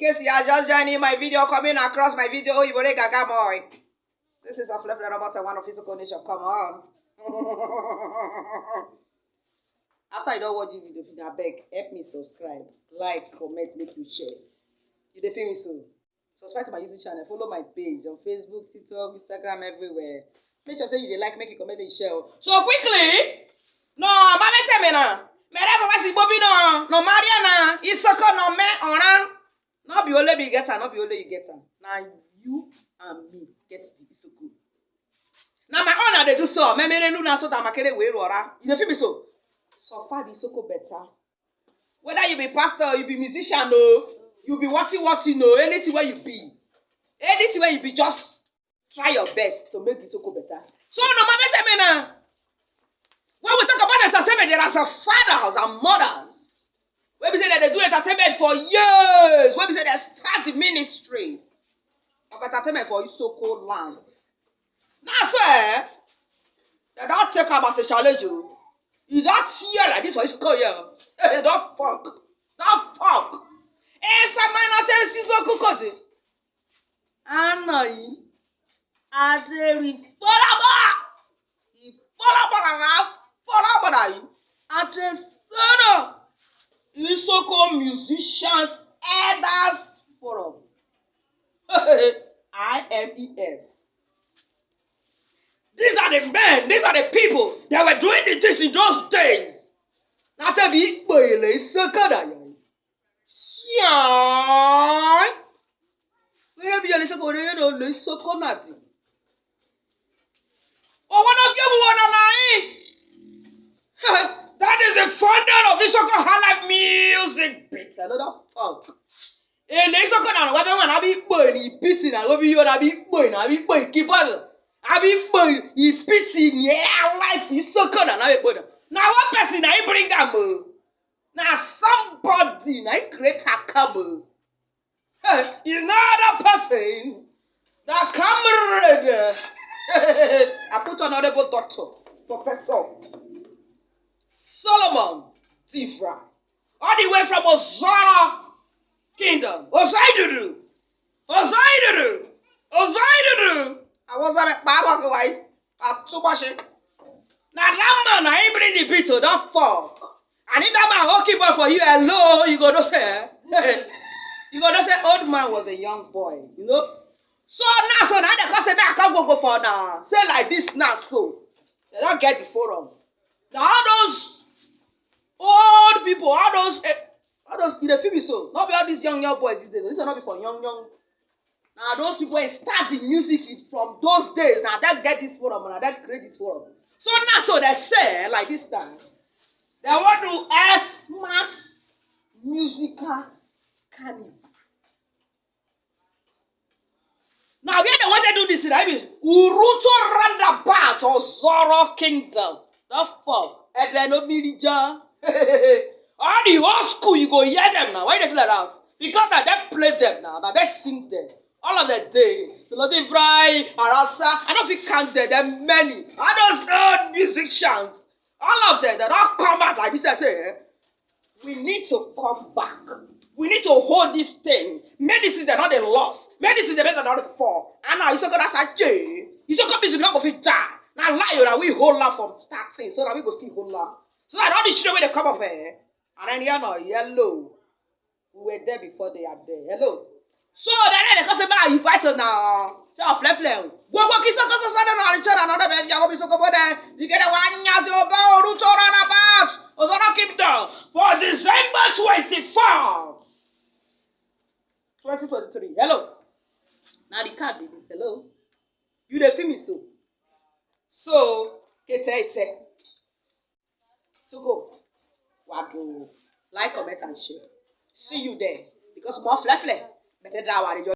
case you are just joining my video, coming across my video, Ibore Gaga Boy. This is a fluff about one of ISOKO Nation. Come on. After you don't watch the video, I beg, help me subscribe, like, comment, make you share. You dey feel me so? Subscribe to my YouTube channel, follow my page on Facebook, TikTok, Instagram, everywhere. Make sure say you dey like, make you comment, make you share. So quickly, no, mama tell me now. Me never was Bobby no Mariana, ISOKO no me ona. Not be only you get her, not be only you get her. Now you and me get the ISOKO. Now my honor they do so. Me no na so that makere we rora. You dey feel me so? So far the ISOKO better. Whether you be pastor or you be musician, no, you be what no, anything where you be. Anything where you be, just try your best to make the ISOKO better. So no matter say me now. When we talk about entertainment, there are some fathers and mothers. When we say that they do entertainment for years. When we say they start the ministry of entertainment for ISOKO land. Now sir, they don't take up as a challenge you. You don't hear like this for ISOKO here. Hey, don't fuck. Don't fuck. It's a minor test ISOKO code. Anai. Aderi. ISOKO Musician'S Elders Forum. IMEF. These are the men, these are the people that were doing this in those days. Not to be ISOKO da yo. Sian. Where be ISOKO you know ISOKO nati. Oh, one of you wanna lie? That is the founder of ISOKO High Life Music Beats. Another fuck. ISOKO now, when I be boy, beating, I will be you, I be boy, keep on. I be boy, he beating, yeah, life ISOKO now, I be boy. Now, one person I bring a mo. Now, somebody I create a camo. Another person that come I put honorable doctor, professor. Solomon Tifra. All the way from Ozara Kingdom. Ozaiduru. I was a Baba Gawai. At Subashi. Now that man, I ain't bring the beat to that fuck. I need that man hockey ball for you. Hello, you gonna say. You gonna say old man was a young boy, you know? So now they can say I can't go for now. Say like this now, so. They don't get the forum. Now all those old people, all those in the film so, not be all these young boys these days. This will not be for young. Now those people start the music from those days. Now they get this forum, now they create this forum. So now so they say like this time, they want to mass musical carnival. Now where they want to do this, I mean, Uruto roundabout or Zoro Kingdom. The fuck, and then no milija. All the old school, you go hear them now. Why they do that? Because now they play them now they sing them. All of the day. So not they fry, arasa. I don't think count them. There are many. All those old musicians. All of them, they don't come back like this. They say, we need to come back. We need to hold this thing. Medicine, they're not the loss. Medicine, they're not the fall. And now ISOKO that's a J. ISOKO music not going to die. Now lie that we hold up from starting so that we go see hold up. So that all the children when they come up here, and then you know, yellow. We were there before they are there. Hello. So then they come say, "Ma, you fight us now." Say, "Oh, flip. Go kiss us, on each other. Another baby, I will be so good there. You get a 1 year old boy, root on about. Ozara Kingdom for December 24th, 2023. Hello. Now the card is hello. You the film is so. So, kete. So go. Wado. Like, comment, and share. See you there. Because more fluffy. Better than